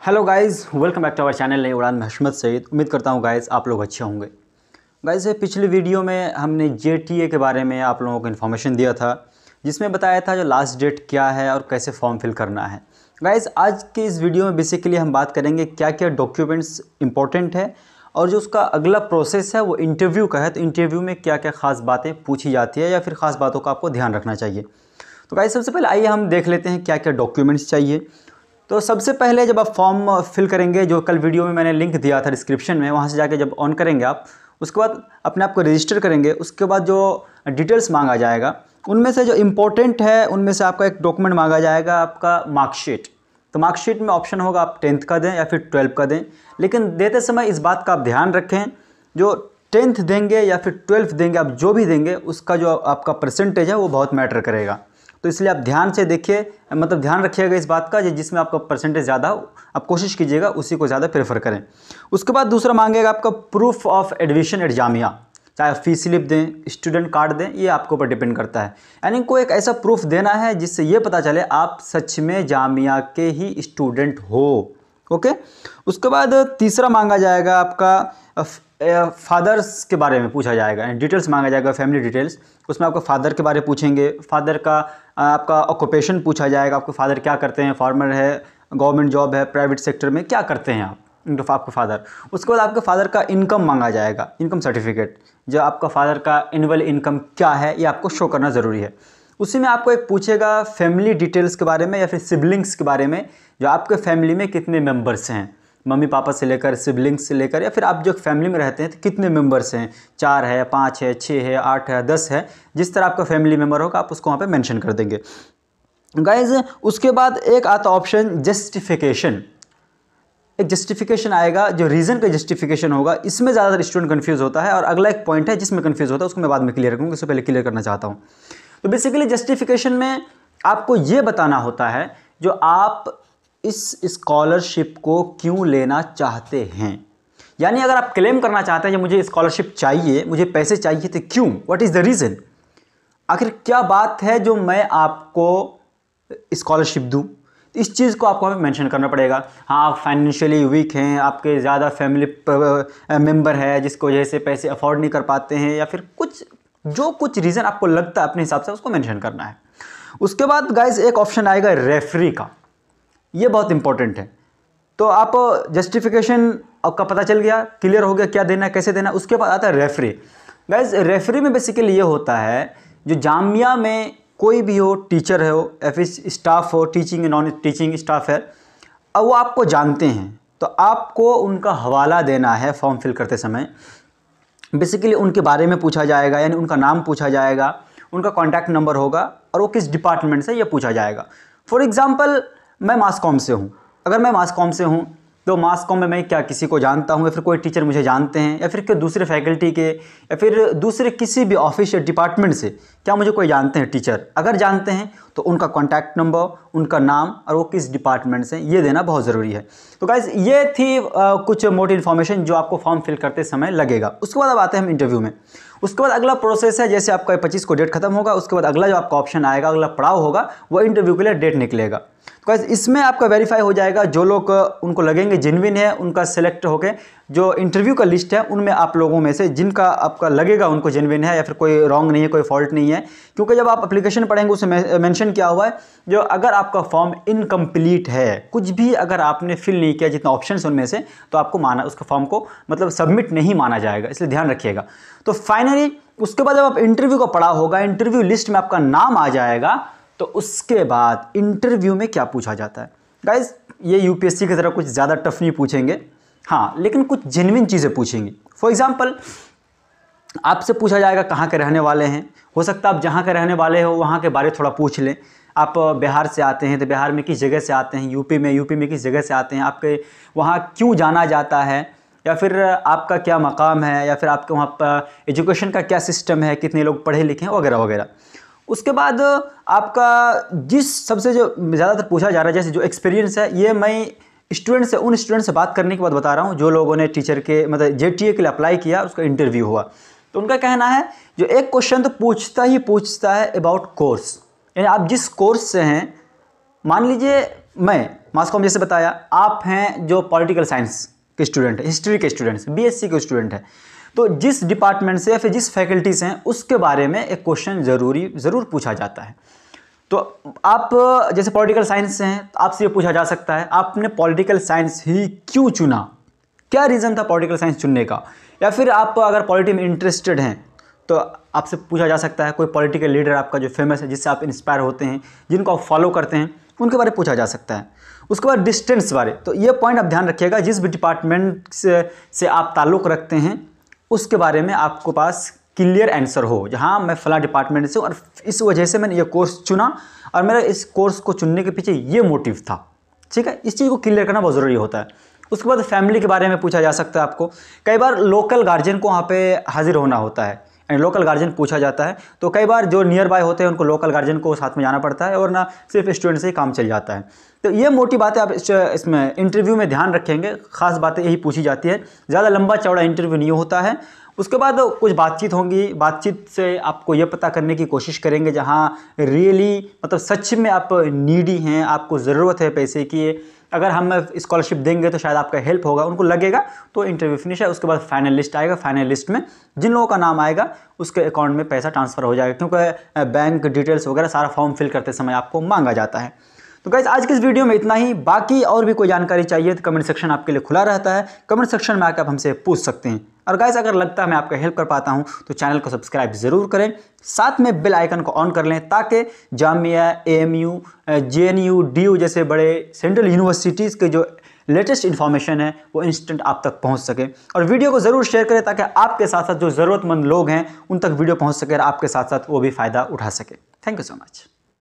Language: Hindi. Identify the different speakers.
Speaker 1: Hello guys, welcome back to our channel नई उड़ान में हशमत सईद। उम्मीद करता हूँ गाइस आप लोग अच्छे होंगे। गाइस पिछली वीडियो में हमने जेटीए के बारे में आप लोगों को इन्फॉर्मेशन दिया था, जिसमें बताया था जो लास्ट डेट क्या है और कैसे फॉर्म फिल करना है। गाइस आज के इस वीडियो में बेसिकली हम बात करेंगे क्या क्या डॉक्यूमेंट्स इंपॉर्टेंट है और जो उसका अगला प्रोसेस है वो इंटरव्यू का है। तो इंटरव्यू में क्या क्या ख़ास बातें पूछी जाती है या फिर ख़ास बातों का आपको ध्यान रखना चाहिए। तो गाइस सबसे पहले आइए हम देख लेते हैं क्या क्या डॉक्यूमेंट्स चाहिए। तो सबसे पहले जब आप फॉर्म फिल करेंगे, जो कल वीडियो में मैंने लिंक दिया था डिस्क्रिप्शन में, वहाँ से जाके जब ऑन करेंगे आप, उसके बाद अपने आप को रजिस्टर करेंगे। उसके बाद जो डिटेल्स मांगा जाएगा उनमें से जो इम्पोर्टेंट है उनमें से आपका एक डॉक्यूमेंट मांगा जाएगा, आपका मार्कशीट। तो मार्कशीट में ऑप्शन होगा आप 10th का दें या फिर 12th का दें, लेकिन देते समय इस बात का आप ध्यान रखें जो 10th देंगे या फिर 12th देंगे, आप जो भी देंगे उसका जो आपका परसेंटेज है वो बहुत मैटर करेगा। तो इसलिए आप ध्यान से देखिए, मतलब ध्यान रखिएगा इस बात का, जिसमें आपका परसेंटेज ज़्यादा हो आप कोशिश कीजिएगा उसी को ज़्यादा प्रेफर करें। उसके बाद दूसरा मांगेगा आपका proof of admission eight Jamia, चाहे फीस स्लिप दें, स्टूडेंट कार्ड दें, ये आपके ऊपर डिपेंड करता है। यानी कोई एक ऐसा प्रूफ देना है जिससे ये पता चले आप सच में जामिया के ही स्टूडेंट हो। ओके। उसके बाद तीसरा मांगा जाएगा आपका फादर्स के बारे में पूछा जाएगा, डिटेल्स मांगा जाएगा, फैमिली डिटेल्स। उसमें आपको फादर के बारे में पूछेंगे, फादर का आपका ऑक्यूपेशन पूछा जाएगा, आपके फादर क्या करते हैं, फार्मर है, गवर्नमेंट जॉब है, प्राइवेट सेक्टर में क्या करते हैं आप, आपके फादर। उसके बाद आपके फादर का इनकम मांगा जाएगा, इनकम सर्टिफिकेट, जो आपका फादर का एनुअल इनकम क्या है ये आपको शो करना ज़रूरी है। उसी में आपको एक पूछेगा फैमिली डिटेल्स के बारे में या फिर सिबलिंग्स के बारे में, जो आपके फैमिली में कितने मेंबर्स हैं, मम्मी पापा से लेकर सिबलिंग्स से लेकर, या फिर आप जो फैमिली में रहते हैं तो कितने मेंबर्स हैं, 4 है, 5 है, 6 है, 8 है, 10 है, जिस तरह आपका फैमिली मेम्बर होगा आप उसको वहाँ पे मेंशन कर देंगे। गाइज उसके बाद एक आता ऑप्शन जस्टिफिकेशन। एक जस्टिफिकेशन आएगा जो रीज़न का जस्टिफिकेशन होगा, इसमें ज़्यादातर स्टूडेंट कन्फ्यूज़ होता है। और अगला एक पॉइंट है जिसमें कन्फ्यूज़ होता है, उसको मैं बाद में क्लियर करूँगा, इससे पहले क्लियर करना चाहता हूँ। तो बेसिकली जस्टिफिकेशन में आपको ये बताना होता है जो आप इस स्कॉलरशिप को क्यों लेना चाहते हैं। यानी अगर आप क्लेम करना चाहते हैं कि मुझे स्कॉलरशिप चाहिए, मुझे पैसे चाहिए, तो क्यों, व्हाट इज़ द रीज़न, आखिर क्या बात है जो मैं आपको स्कॉलरशिप दूँ। इस चीज़ को आपको हमें मेंशन करना पड़ेगा। हाँ, आप फाइनेंशियली वीक हैं, आपके ज़्यादा फैमिली मेम्बर है जिसको वजह से पैसे अफोर्ड नहीं कर पाते हैं, या फिर कुछ रीज़न आपको लगता है अपने हिसाब से उसको मेंशन करना है। उसके बाद गाइज एक ऑप्शन आएगा रेफरी का, ये बहुत इंपॉर्टेंट है। तो आप जस्टिफिकेशन आपका पता चल गया, क्लियर हो गया क्या देना है, कैसे देना है। उसके बाद आता है रेफरी। गाइज रेफरी में बेसिकली ये होता है जो जामिया में कोई भी हो, टीचर हो या फिर स्टाफ हो, टीचिंग नॉन टीचिंग स्टाफ है, अब वो आपको जानते हैं तो आपको उनका हवाला देना है फॉर्म फिल करते समय। बेसिकली उनके बारे में पूछा जाएगा, यानी उनका नाम पूछा जाएगा, उनका कॉन्टैक्ट नंबर होगा और वो किस डिपार्टमेंट से ये पूछा जाएगा। फॉर एग्ज़ाम्पल मैं मास कॉम से हूँ, अगर मैं मास कॉम से हूँ तो मास कॉम में मैं क्या किसी को जानता हूँ, या फिर कोई टीचर मुझे जानते हैं, या फिर क्या दूसरे फैकल्टी के या फिर दूसरे किसी भी ऑफिस या डिपार्टमेंट से क्या मुझे कोई जानते हैं टीचर। अगर जानते हैं तो उनका कॉन्टैक्ट नंबर, उनका नाम और वो किस डिपार्टमेंट से, ये देना बहुत ज़रूरी है। तो गाइज़ ये थी कुछ मोटी इन्फॉर्मेशन जो आपको फॉर्म फिल करते समय लगेगा। उसके बाद अब आते हैं हम इंटरव्यू में। उसके बाद अगला प्रोसेस है, जैसे आपका 25 को डेट खत्म होगा, उसके बाद अगला जो आपका ऑप्शन आएगा, अगला पड़ाव होगा, वो इंटरव्यू के लिए डेट निकलेगा। तो गाइस इसमें आपका वेरीफाई हो जाएगा, जो लोग उनको लगेंगे जेन्युइन है उनका सेलेक्ट होके जो इंटरव्यू का लिस्ट है उनमें आप लोगों में से जिनका आपका लगेगा उनको जेन्युइन है या फिर कोई रॉन्ग नहीं है, कोई फॉल्ट नहीं है। क्योंकि जब आप एप्लीकेशन पढ़ेंगे उसमें मेंशन किया हुआ है जो अगर आपका फॉर्म इनकम्प्लीट है, कुछ भी अगर आपने फिल नहीं किया जितना ऑप्शन है उनमें से, तो आपको माना उसका फॉर्म को मतलब सबमिट नहीं माना जाएगा, इसलिए ध्यान रखिएगा। तो फाइनली उसके बाद जब आप इंटरव्यू का पढ़ा होगा, इंटरव्यू लिस्ट में आपका नाम आ जाएगा, तो उसके बाद इंटरव्यू में क्या पूछा जाता है। गाइज ये यूपीएससी की तरह कुछ ज़्यादा टफ नहीं पूछेंगे, हाँ, लेकिन कुछ जेन्युइन चीज़ें पूछेंगे। फॉर एग्जांपल आपसे पूछा जाएगा कहाँ के रहने वाले हैं, हो सकता है आप जहाँ के रहने वाले हो वहाँ के बारे थोड़ा पूछ लें। आप बिहार से आते हैं तो बिहार में किस जगह से आते हैं, यूपी में किस जगह से आते हैं, आपके वहाँ क्यों जाना जाता है, या फिर आपका क्या मकाम है, या फिर आपके वहाँ पर एजुकेशन का क्या सिस्टम है, कितने लोग पढ़े लिखे हैं, वगैरह वगैरह। उसके बाद आपका जिस सबसे जो ज़्यादातर पूछा जा रहा है, जैसे जो एक्सपीरियंस है, ये मैं उन स्टूडेंट से बात करने के बाद बता रहा हूँ जो लोगों ने टीचर के मतलब जेटीए के लिए अप्लाई किया, उसका इंटरव्यू हुआ। तो उनका कहना है जो एक क्वेश्चन तो पूछता है अबाउट कोर्स, यानी आप जिस कोर्स से हैं, मान लीजिए मैं मास कॉम जैसे बताया, आप हैं जो पॉलिटिकल साइंस के स्टूडेंट है, हिस्ट्री के स्टूडेंट्स, बीएससी के स्टूडेंट है, तो जिस डिपार्टमेंट से या फिर जिस फैकल्टी से हैं उसके बारे में एक क्वेश्चन ज़रूर पूछा जाता है। तो आप जैसे पॉलिटिकल साइंस से हैं तो आपसे ये पूछा जा सकता है आपने पॉलिटिकल साइंस ही क्यों चुना, क्या रीज़न था पॉलिटिकल साइंस चुनने का। या फिर आप अगर पॉलिटी में इंटरेस्टेड हैं तो आपसे पूछा जा सकता है कोई पॉलिटिकल लीडर आपका जो फेमस है, जिससे आप इंस्पायर होते हैं, जिनको आप फॉलो करते हैं, उनके बारे में पूछा जा सकता है। उसके बाद डिस्टेंस बारे, तो ये पॉइंट आप ध्यान रखिएगा, जिस भी डिपार्टमेंट से आप ताल्लुक़ रखते हैं उसके बारे में आपको पास क्लियर आंसर हो, जहाँ मैं फला डिपार्टमेंट से हूँ और इस वजह से मैंने ये कोर्स चुना और मेरा इस कोर्स को चुनने के पीछे ये मोटिव था। ठीक है, इस चीज़ को क्लियर करना बहुत ज़रूरी होता है। उसके बाद फैमिली के बारे में पूछा जा सकता है आपको। कई बार लोकल गार्जियन को वहाँ पे हाजिर होना होता है एंड लोकल गार्जियन पूछा जाता है, तो कई बार जो नियर बाय होते हैं उनको लोकल गार्जियन को साथ में जाना पड़ता है और ना सिर्फ स्टूडेंट से ही काम चल जाता है। तो ये मोटी बातें आप इसमें इंटरव्यू में ध्यान रखेंगे, खास बातें यही पूछी जाती है, ज़्यादा लंबा चौड़ा इंटरव्यू नहीं होता है। उसके बाद कुछ बातचीत होंगी, बातचीत से आपको ये पता करने की कोशिश करेंगे जहाँ रियली मतलब सच में आप नीडी हैं, आपको ज़रूरत है पैसे की, अगर हम स्कॉलरशिप देंगे तो शायद आपका हेल्प होगा, उनको लगेगा, तो इंटरव्यू फिनिश है। उसके बाद फाइनल लिस्ट आएगा, फाइनल लिस्ट में जिन लोगों का नाम आएगा उसके अकाउंट में पैसा ट्रांसफ़र हो जाएगा, क्योंकि बैंक डिटेल्स वगैरह सारा फॉर्म फिल करते समय आपको मांगा जाता है। तो गाइस आज के इस वीडियो में इतना ही। बाकी और भी कोई जानकारी चाहिए तो कमेंट सेक्शन आपके लिए खुला रहता है, कमेंट सेक्शन में आकर आप हमसे पूछ सकते हैं। और गाइस अगर लगता है मैं आपका हेल्प कर पाता हूं तो चैनल को सब्सक्राइब जरूर करें, साथ में बेल आइकन को ऑन कर लें ताकि जामिया, एएमयू, जेएनयू, डीयू जैसे बड़े सेंट्रल यूनिवर्सिटीज़ के जो लेटेस्ट इन्फॉर्मेशन है वो इंस्टेंट आप तक पहुंच सके। और वीडियो को ज़रूर शेयर करें ताकि आपके साथ साथ जो ज़रूरतमंद लोग हैं उन तक वीडियो पहुंच सके और आपके साथ साथ वो भी फ़ायदा उठा सके। Thank you so much.